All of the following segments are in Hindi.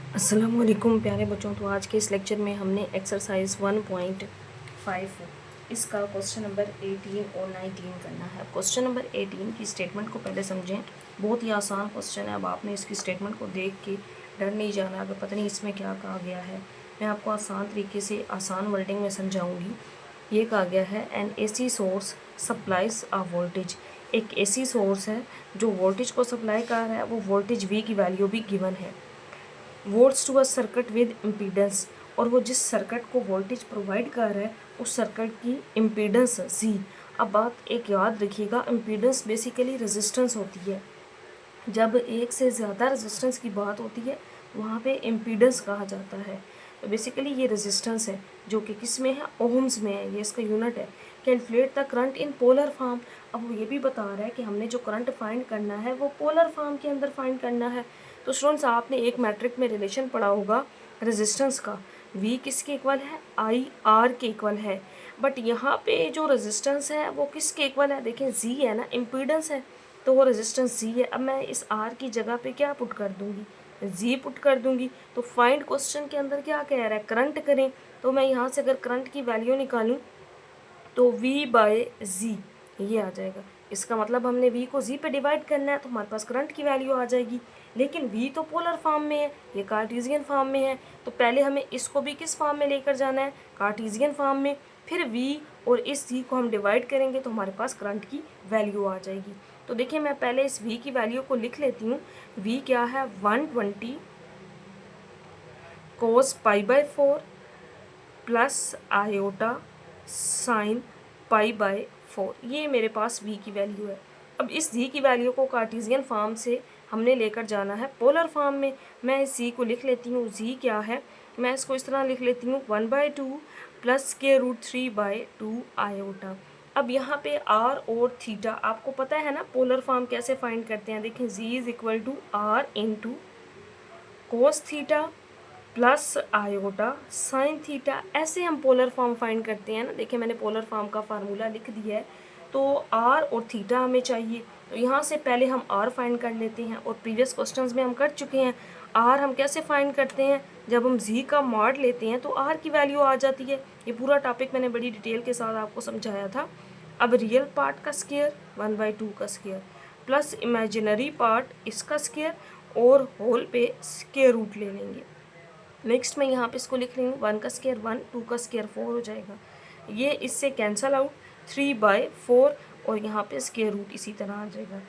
अस्सलामुअलैकुम प्यारे बच्चों। तो आज के इस लेक्चर में हमने एक्सरसाइज 1.5 इसका क्वेश्चन नंबर 18 और 19 करना है। क्वेश्चन नंबर 18 की स्टेटमेंट को पहले समझें। बहुत ही आसान क्वेश्चन है। अब आपने इसकी स्टेटमेंट को देख के डर नहीं जाना कि पता नहीं इसमें क्या कहा गया है। मैं आपको आसान तरीके से आसान वर्डिंग में समझाऊँगी। ये कहा गया है an AC source supplies a voltage. एक AC सोर्स है जो वोल्टेज को सप्लाई कर रहा है। वो वोल्टेज V की वैल्यू भी गिवन है। Volts to a circuit with impedance, और वो जिस सर्किट को वोल्टेज प्रोवाइड कर रहा है उस सर्किट की इम्पीडेंस जी। अब बात एक याद रखिएगा, इम्पीडेंस बेसिकली रेजिस्टेंस होती है। जब एक से ज़्यादा रेजिस्टेंस की बात होती है वहाँ पे इम्पीडेंस कहा जाता है। तो बेसिकली ये रेजिस्टेंस है जो कि किस में है, ओम्स में है। ये इसका यूनिट है। Calculate the current in polar form. अब वो ये भी बता रहा है कि हमने जो करंट फाइंड करना है वो पोलर फॉर्म के अंदर फाइंड करना है। तो स्टूडेंट्स आपने एक मैट्रिक में रिलेशन पढ़ा होगा रेजिस्टेंस का। V किसके इक्वल है, I R के इक्वल है। बट यहाँ पे जो रेजिस्टेंस है वो किसके इक्वल है, देखें Z है ना, इम्पीडेंस है, तो वो रेजिस्टेंस Z है। अब मैं इस R की जगह पे क्या पुट कर दूंगी, Z पुट कर दूंगी। तो फाइंड क्वेश्चन के अंदर क्या कह रहा है, करंट करें। तो मैं यहाँ से अगर करंट की वैल्यू निकालूं तो V/Z ये आ जाएगा। इसका मतलब हमने V को Z पे डिवाइड करना है तो हमारे पास करंट की वैल्यू आ जाएगी। लेकिन V तो पोलर फॉर्म में है, ये कार्टेशियन फॉर्म में है। तो पहले हमें इसको भी किस फॉर्म में लेकर जाना है, कार्टेशियन फॉर्म में। फिर V और इस Z को हम डिवाइड करेंगे तो हमारे पास करंट की वैल्यू आ जाएगी। तो देखिए मैं पहले इस V की वैल्यू को लिख लेती हूँ। V क्या है, 120 cos π/4 प्लस आयोटा साइन π/4। ये मेरे पास V की वैल्यू है। अब इस Z की वैल्यू को कार्टेशियन फॉर्म से हमने लेकर जाना है पोलर फॉर्म में। मैं इस Z को लिख लेती हूँ, Z क्या है, मैं इसको इस तरह लिख लेती हूँ 1/2 प्लस √3/2 आयोटा। अब यहाँ पे R और थीटा आपको पता है ना पोलर फॉर्म कैसे फाइंड करते हैं। देखें Z is equal to R into cos theta plus iota sine theta. ऐसे हम पोलर फॉर्म फाइंड करते हैं ना। देखिए मैंने पोलर फॉर्म का फार्मूला लिख दिया है। तो आर और थीटा हमें चाहिए, तो यहाँ से पहले हम आर फाइंड कर लेते हैं। और प्रीवियस क्वेश्चंस में हम कर चुके हैं। आर हम कैसे फाइंड करते हैं, जब हम जी का मॉड लेते हैं तो आर की वैल्यू आ जाती है। ये पूरा टॉपिक मैंने बड़ी डिटेल के साथ आपको समझाया था। अब रियल पार्ट का स्क्वायर 1/2 का स्क्वायर प्लस इमेजिनरी पार्ट इसका स्क्वायर और होल पे स्क्वायर रूट ले लेंगे। नेक्स्ट मैं यहाँ पे इसको लिख रही हूँ 1 का स्क्वायर 1, 2 का स्क्वायर 4 हो जाएगा। ये इससे कैंसल आउट 3/4 और यहाँ पे स्क्वायर रूट इसी तरह आ जाएगा।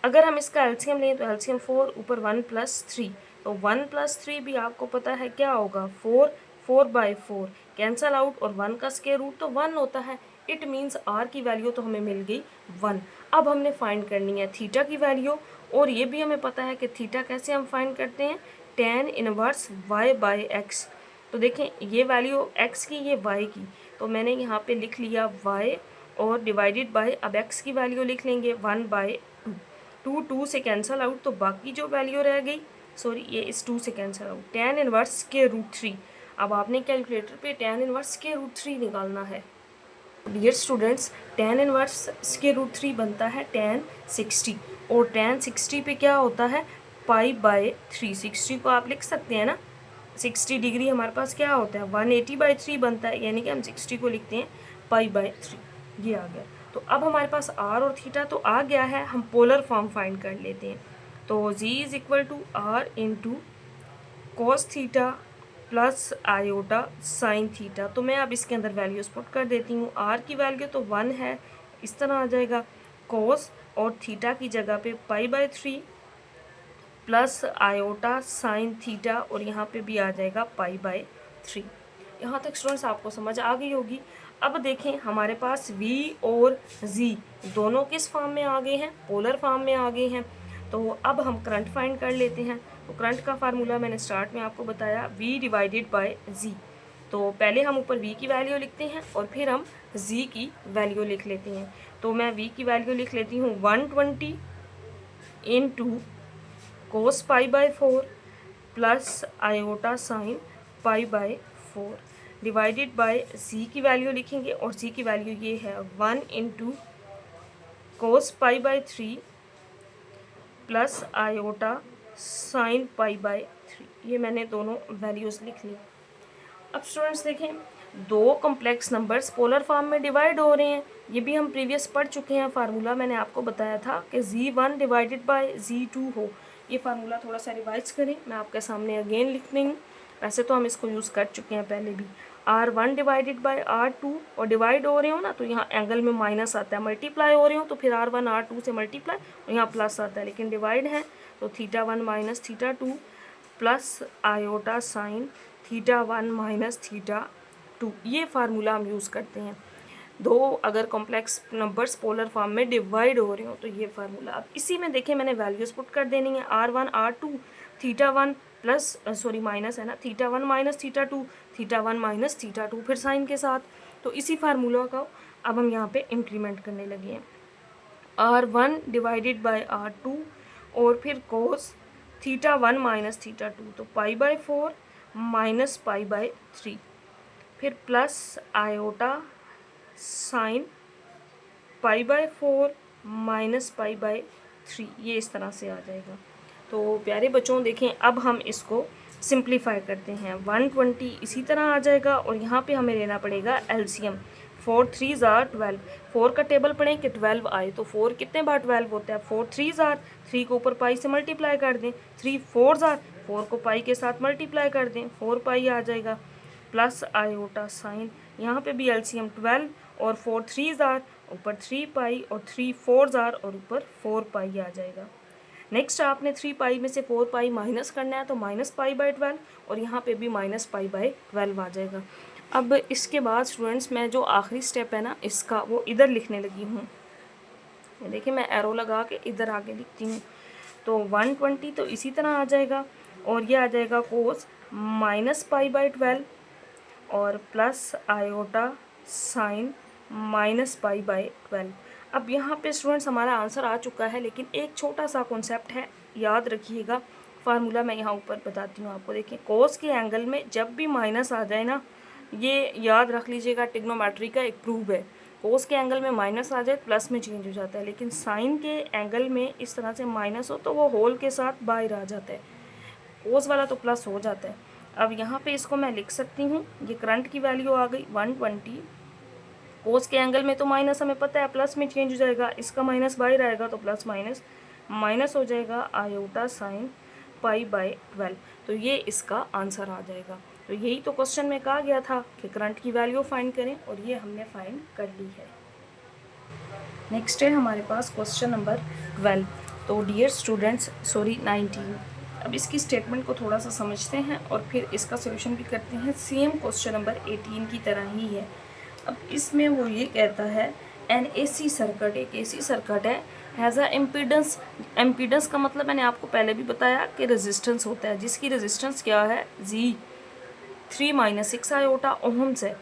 अगर हम इसका एलसीएम लें तो एलसीएम 4 ऊपर 1 + 3, तो 1 + 3 भी आपको पता है क्या होगा 4, 4/4 कैंसल आउट और 1 का स्क्वायर रूट तो 1 होता है। इट मीन्स आर की वैल्यू तो हमें मिल गई 1। अब हमने फाइंड करनी है थीटा की वैल्यू। और ये भी हमें पता है कि थीटा कैसे हम फाइंड करते हैं, tan इनवर्स y/x। तो देखें ये वैल्यू x की, ये y की, तो मैंने यहाँ पे लिख लिया y और डिवाइडेड बाय, अब x की वैल्यू लिख लेंगे 1/2। 2 से कैंसल आउट तो बाकी जो वैल्यू रह गई, सॉरी ये इस 2 से कैंसल आउट, tan इनवर्स √3। अब आपने कैलकुलेटर पे tan इनवर्स √3 निकालना है। डियर स्टूडेंट्स tan इनवर्स √3 बनता है tan 60, और tan 60 पे क्या होता है π/3। 60 को आप लिख सकते हैं ना, 60 डिग्री हमारे पास क्या होता है 180/3 बनता है, यानी कि हम 60 को लिखते हैं π/3। ये आ गया। तो अब हमारे पास आर और थीटा तो आ गया है, हम पोलर फॉर्म फाइंड कर लेते हैं। तो z is equal to r into cos theta plus iota sine theta. तो मैं अब इसके अंदर वैल्यूज पुट कर देती हूँ। आर की वैल्यू तो 1 है, इस तरह आ जाएगा। कॉस और थीटा की जगह पे π/3 प्लस आयोटा साइन थीटा, और यहाँ पे भी आ जाएगा π/3। यहाँ तक स्टूडेंट्स आपको समझ आ गई होगी। अब देखें हमारे पास V और Z दोनों किस फॉर्म में आ गए हैं, पोलर फॉर्म में आ गए हैं। तो अब हम करंट फाइंड कर लेते हैं। तो करंट का फार्मूला मैंने स्टार्ट में आपको बताया, V/Z। तो पहले हम ऊपर V की वैल्यू लिखते हैं और फिर हम Z की वैल्यू लिख लेते हैं। तो मैं V की वैल्यू लिख लेती हूँ 120 into cos π/4 plus iota sine π/4 divided by C की वैल्यू लिखेंगे, और C की वैल्यू ये है 1 into cos π/3 plus iota sine pi by 3। ये मैंने दोनों वैल्यूज़ लिख ली। अब स्टूडेंट्स देखें, दो कॉम्प्लेक्स नंबर्स पोलर फॉर्म में डिवाइड हो रहे हैं। ये भी हम प्रीवियस पढ़ चुके हैं। फार्मूला मैंने आपको बताया था कि Z1 डिवाइडेड बाय Z2 हो। ये फार्मूला थोड़ा सा रिवाइज करें, मैं आपके सामने अगेन लिख रही हूँ। वैसे तो हम इसको यूज़ कर चुके हैं पहले भी। R1 डिवाइडेड बाय R2 और डिवाइड हो रहे हो ना तो यहाँ एंगल में माइनस आता है, मल्टीप्लाई हो रहे हो तो फिर R1 R2 से मल्टीप्लाई और यहाँ प्लस आता है, लेकिन डिवाइड है तो θ1 minus θ2 plus iota sine θ1 minus θ2। ये फार्मूला हम यूज़ करते हैं दो अगर कॉम्प्लेक्स नंबर्स पोलर फॉर्म में डिवाइड हो रहे हो तो ये फार्मूला। अब इसी में देखें मैंने वैल्यूज़ पुट कर देनी है। R1 R2 θ1 plus sorry minus है ना, θ1 माइनस θ2 θ1 माइनस θ2 फिर साइन के साथ। तो इसी फार्मूला का अब हम यहाँ पे इम्प्लीमेंट करने लगे हैं। R1 डिवाइडेड बाय R2 और फिर कोस θ1 माइनस θ2 तो pi by 4 minus pi by 3 फिर plus iota sine pi bye 4 minus pi by 3। ये इस तरह से आ जाएगा। तो प्यारे बच्चों देखें, अब हम इसको सिंप्लीफाई करते हैं। 120 इसी तरह आ जाएगा और यहाँ पे हमें लेना पड़ेगा एलसीएम। 4 3 ज़ार 12। 4 का टेबल पढ़ें कि 12 आए तो 4 कितने बार 12 होता है। 4 3 ज़ार, 3 को ऊपर पाई से मल्टीप्लाई कर दें। 3 4 ज़ार, 4 को पाई के साथ मल्टीप्लाई कर दें, 4 पाई आ जाएगा। प्लस आयोटा साइन, यहाँ पे भी एलसीएम 12 और 4 3 ज़ार, ऊपर 3 पाई और 3 4 ज़ार और ऊपर 4 पाई आ जाएगा। नेक्स्ट आपने 3 पाई में से 4 पाई माइनस करना है तो माइनस पाई बाय 12 और यहाँ पे भी माइनस पाई बाय 12 आ जाएगा। अब इसके बाद स्टूडेंट्स मैं जो आखिरी स्टेप है ना इसका वो इधर लिखने लगी हूँ। देखिए मैं एरो लगा के इधर आगे लिखती हूँ। तो 120 तो इसी तरह आ जाएगा और ये आ जाएगा कोस माइनस पाई बाय 12 और plus iota sign minus pi by 12। अब यहाँ पे स्टूडेंट्स हमारा आंसर आ चुका है, लेकिन एक छोटा सा कॉन्सेप्ट है, याद रखिएगा। फार्मूला मैं यहाँ ऊपर बताती हूँ आपको। देखिए कोस के एंगल में जब भी माइनस आ जाए ना, ये याद रख लीजिएगा, ट्रिग्नोमेट्री का एक प्रूव है। कोस के एंगल में माइनस आ जाए प्लस में चेंज हो जाता है, लेकिन साइन के एंगल में इस तरह से माइनस हो तो वो होल के साथ बाहर आ जाता है, कोस वाला तो प्लस हो जाता है। अब यहाँ पे इसको मैं लिख सकती हूँ, ये करंट की वैल्यू आ गई 120। कोस के एंगल में तो माइनस हमें पता है प्लस में चेंज हो जाएगा, इसका माइनस बाहर आएगा तो प्लस माइनस माइनस हो जाएगा आयोटा साइन पाई बाय 12। तो ये इसका आंसर आ जाएगा। तो यही तो क्वेश्चन में कहा गया था कि करंट की वैल्यू फाइंड करें और ये हमने फाइंड कर ली है। नेक्स्ट है हमारे पास क्वेश्चन नंबर 12। तो डियर स्टूडेंट्स सॉरी 19। अब इसकी स्टेटमेंट को थोड़ा सा समझते हैं और फिर इसका सोल्यूशन भी करते हैं। सेम क्वेश्चन नंबर 18 की तरह ही है। अब इसमें वो ये कहता है एन एसी सर्किट, एक एसी सर्किट है, हैज़ अ इम्पीडेंस। इम्पीडेंस का मतलब मैंने आपको पहले भी बताया कि रेजिस्टेंस होता है, जिसकी रेजिस्टेंस क्या है जी 3 - 6 आयोटा ओम्स है।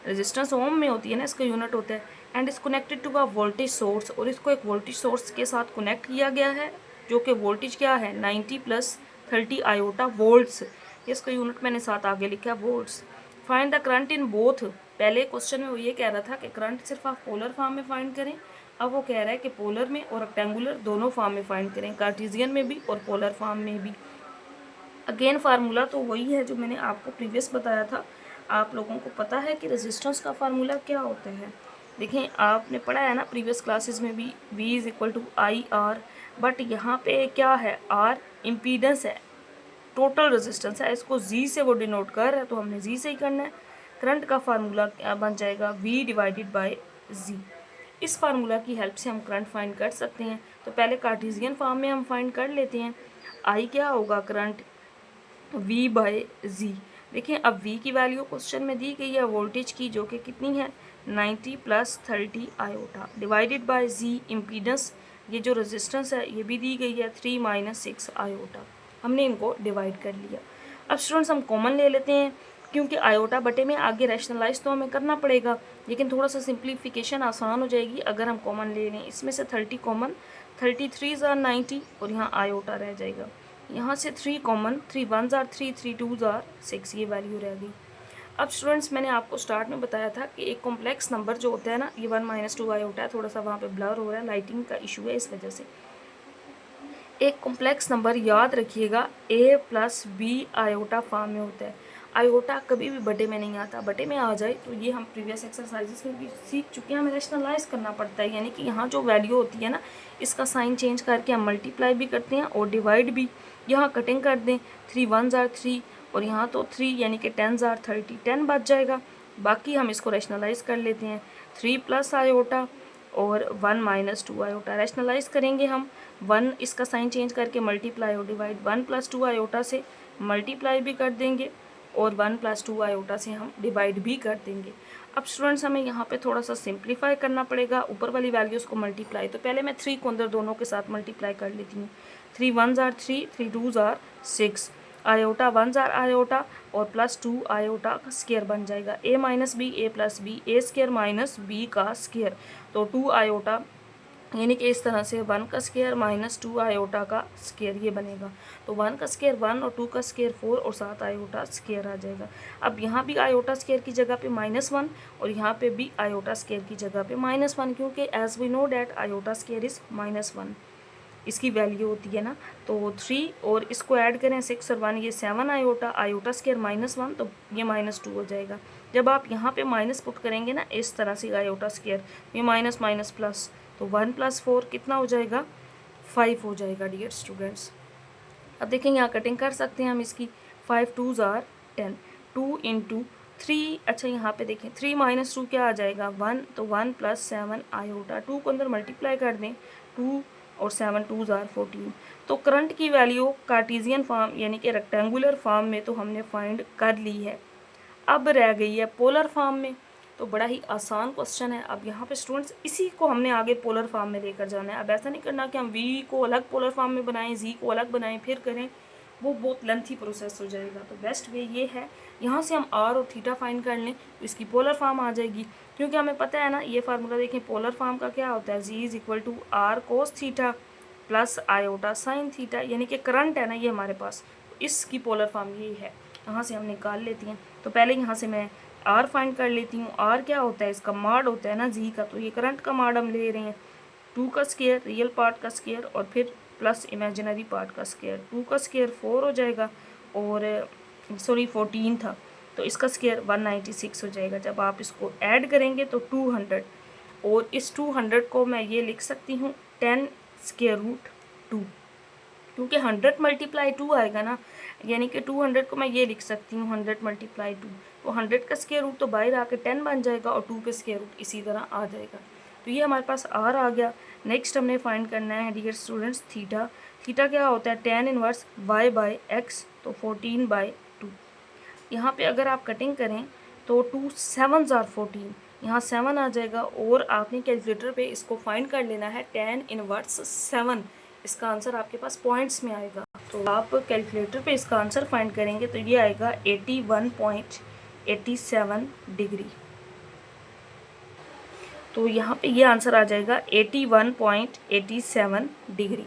रेजिस्टेंस ओम में होती है ना, इसका यूनिट होता है। And is connected to a voltage source, और इसको एक वोल्टेज सोर्स के साथ कनेक्ट किया गया है जो कि वोल्टेज क्या है 90 + 30 आयोटा वोल्ट्स। इसका यूनिट मैंने साथ आगे लिखा है volts. Find the current in both. पहले क्वेश्चन में वो ये कह रहा था कि करंट सिर्फ आप पोलर फॉर्म में फाइंड करें, अब वो कह रहा है कि पोलर में और रेक्टेंगुलर दोनों फॉर्म में फाइंड करें, कार्टेशियन में भी और पोलर फॉर्म में भी। अगेन फार्मूला तो वही है जो मैंने आपको प्रीवियस बताया था। आप लोगों को पता है कि रेजिस्टेंस का फार्मूला क्या होता है। देखें आपने पढ़ा है ना प्रीवियस क्लासेस में भी, V = IR, बट यहाँ पे क्या है, R इम्पीडेंस है, टोटल रेजिस्टेंस है, इसको Z से वो डिनोट कर रहा है तो हमने Z से ही करना है। करंट का फार्मूला क्या बन जाएगा V/Z। इस फार्मूला की हेल्प से हम करंट फाइंड कर सकते हैं। तो पहले कार्टेशियन फॉर्म में हम फाइंड कर लेते हैं। I क्या होगा करंट V/Z। देखिए अब V की वैल्यू क्वेश्चन में दी गई है वोल्टेज की, जो कि कितनी है 90 + 30 iota, divided by Z impedance, ये जो रेजिस्टेंस है ये भी दी गई है 3 - 6 आयोटा। हमने इनको डिवाइड कर लिया। अब स्टूडेंट्स हम कॉमन ले लेते हैं, क्योंकि आयोटा बटे में आगे रैशनलाइज तो हमें करना पड़ेगा, लेकिन थोड़ा सा सिंप्लीफिकेशन आसान हो जाएगी अगर हम कॉमन ले लें। इसमें से 30 कॉमन, 33 ज़ार 90 और यहाँ आयोटा रह जाएगा। यहाँ से 3 कॉमन, 3 1 ज़ार 3, 3 2 ज़ार 6, ये वैल्यू रह गई। अब स्टूडेंट्स मैंने आपको स्टार्ट में बताया था कि एक कॉम्प्लेक्स नंबर जो होता है ना, ये 1 - 2 आयोटा है, थोड़ा सा वहाँ पे ब्लर हो रहा है, लाइटिंग का इशू है इस वजह से। एक कॉम्प्लेक्स नंबर याद रखिएगा a plus B iota form में होता है। आयोटा कभी भी बटे में नहीं आता, बटे में आ जाए तो ये हम प्रीवियस एक्सरसाइजेस में भी सीख चुके हैं, हमें रैशनलाइज करना पड़ता है, यानी कि यहाँ जो वैल्यू होती है ना इसका साइन चेंज करके हम मल्टीप्लाई भी करते हैं और डिवाइड भी। यहाँ कटिंग कर दें, 3 1s are 3 और यहाँ तो 3 यानी कि 10s are 30, 10 बच जाएगा। बाकी हम इसको रैशनलाइज कर लेते हैं, 3 प्लस आयोटा और 1 माइनस 2 आयोटा। रैशनलाइज करेंगे हम, 1 इसका साइन चेंज करके मल्टीप्लाई और डिवाइड, 1 प्लस 2 आयोटा से मल्टीप्लाई भी कर देंगे और 1 प्लस 2 आयोटा से हम डिवाइड भी कर देंगे। अब स्टूडेंट्स हमें यहाँ पे थोड़ा सा सिंप्लीफाई करना पड़ेगा, ऊपर वाली वैल्यूज़ को मल्टीप्लाई। तो पहले मैं 3 को अंदर दोनों के साथ मल्टीप्लाई कर लेती हूँ। 3 1s are 3, 3 2s are 6, iota 1s are iota और प्लस 2 आयोटा का स्केयर बन जाएगा। a minus B A plus B, A square minus B का स्केयर, तो 2 आयोटा यानी कि इस तरह से 1 का स्केयर माइनस 2 आयोटा का स्केयर ये बनेगा। तो 1 का स्केयर 1 और 2 का स्केयर 4 और 7 आयोटा स्केयर आ जाएगा। अब यहाँ भी आयोटा स्केयर की जगह पे -1 और यहाँ पे भी आयोटा स्केयर की जगह पे -1, क्योंकि as we know that iota square is -1 इसकी वैल्यू होती है ना। तो 3 और इसको ऐड करें 6 और 1, ये 7 आयोटा, आयोटा स्केयर -1 तो ये -2 हो जाएगा। जब आप यहाँ पे माइनस पुट करेंगे ना इस तरह से आयोटा स्केयर, ये माइनस माइनस प्लस, तो 1 + 4 कितना हो जाएगा, 5 हो जाएगा डियर स्टूडेंट्स। अब देखें यहाँ कटिंग कर सकते हैं हम इसकी, 5 2s are 10, 2 × 3, अच्छा यहाँ पे देखें 3 - 2 क्या आ जाएगा, 1, तो 1 + 7 आयोटा, 2 को अंदर मल्टीप्लाई कर दें, 2 और 7 2s are 14। तो करंट की वैल्यू कार्टेशियन फॉर्म यानी कि रेक्टेंगुलर फॉर्म में तो हमने फाइंड कर ली है, अब रह गई है पोलर फॉर्म में। तो बड़ा ही आसान क्वेश्चन है। अब यहाँ पे स्टूडेंट्स इसी को हमने आगे पोलर फॉर्म में लेकर जाना है। अब ऐसा नहीं करना कि हम v को अलग पोलर फॉर्म में बनाएं, z को अलग बनाएं फिर करें, वो बहुत लेंथी प्रोसेस हो जाएगा। तो बेस्ट वे ये है, यहाँ से हम r और थीटा फाइंड कर लें तो इसकी पोलर फॉर्म आ जाएगी, क्योंकि हमें पता है ना ये फार्मूला देखें पोलर फॉर्म का क्या होता है, z = r cos theta plus iota sine theta, यानी कि करंट है ना ये हमारे पास, इसकी पोलर फॉर्म यही है। यहाँ से हम निकाल लेती हैं। तो पहले यहाँ से मैं आर फाइंड कर लेती हूँ। आर क्या होता है, इसका मॉड होता है ना जी का, तो ये करंट का मॉड हम ले रहे हैं। 2 का स्केयर रियल पार्ट का स्केयर और फिर प्लस इमेजिनरी पार्ट का स्केयर, 2 का स्केयर 4 हो जाएगा और सॉरी 14 था, तो इसका स्केयर 196 हो जाएगा। जब आप इसको ऐड करेंगे तो 200, और इस 200 को मैं ये लिख सकती हूँ 10 √2, क्योंकि 100 × 2 आएगा ना, यानी कि 200 को मैं ये लिख सकती हूँ 100 × 2, तो 100 का स्केयर रूट तो बाहर आके 10 बन जाएगा और 2 पे स्केयर रूट इसी तरह आ जाएगा। तो ये हमारे पास आर आ गया। नेक्स्ट हमने फाइंड करना है डियर स्टूडेंट्स थीटा। थीटा क्या होता है, tan इनवर्स y/x, तो 14/2। यहाँ पे अगर आप कटिंग करें तो 2 7s are 14, यहाँ 7 आ जाएगा और आपने कैलकुलेटर पे इसको फाइंड कर लेना है tan इनवर्स 7, इसका आंसर आपके पास पॉइंट्स में आएगा। तो आप कैलकुलेटर पे इसका आंसर फाइंड करेंगे तो ये आएगा 81.87 डिग्री। तो यहाँ पे ये आंसर आ जाएगा 81.87 डिग्री।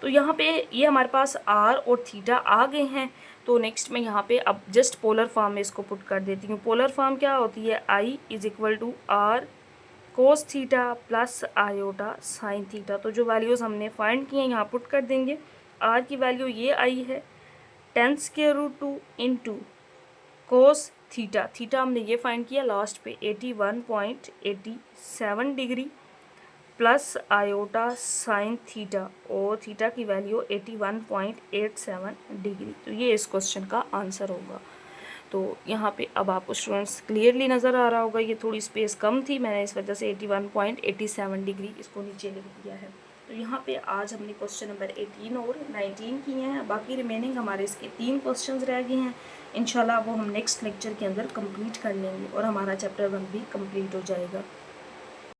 तो यहाँ पे ये हमारे पास आर और थीटा आ गए हैं। तो नेक्स्ट मैं यहाँ पे अब जस्ट पोलर फॉर्म में इसको पुट कर देती हूँ। पोलर फॉर्म क्या होती है, I = R cos theta plus iota sine theta. तो जो वैल्यूज़ हमने फाइंड किए हैं यहाँ पुट कर देंगे। R की वैल्यू ये आई है 10√2 × cos थीटा, थीटा हमने ये फाइंड किया लास्ट पे 81.87 degree plus iota sine theta, और थीटा की वैल्यू 81.87 डिग्री। तो ये इस क्वेश्चन का आंसर होगा। तो यहाँ पे अब आपको स्टूडेंट्स क्लियरली नज़र आ रहा होगा, ये थोड़ी स्पेस कम थी, मैंने इस वजह से 81.87 डिग्री इसको नीचे लिख दिया है। तो यहाँ पे आज हमने क्वेश्चन नंबर 18 और 19 किए हैं, बाकी रिमेनिंग हमारे इसके 3 क्वेश्चंस रह गए हैं। इंशाल्लाह वो हम नेक्स्ट लेक्चर के अंदर कंप्लीट कर लेंगे और हमारा चैप्टर 1 भी कंप्लीट हो जाएगा।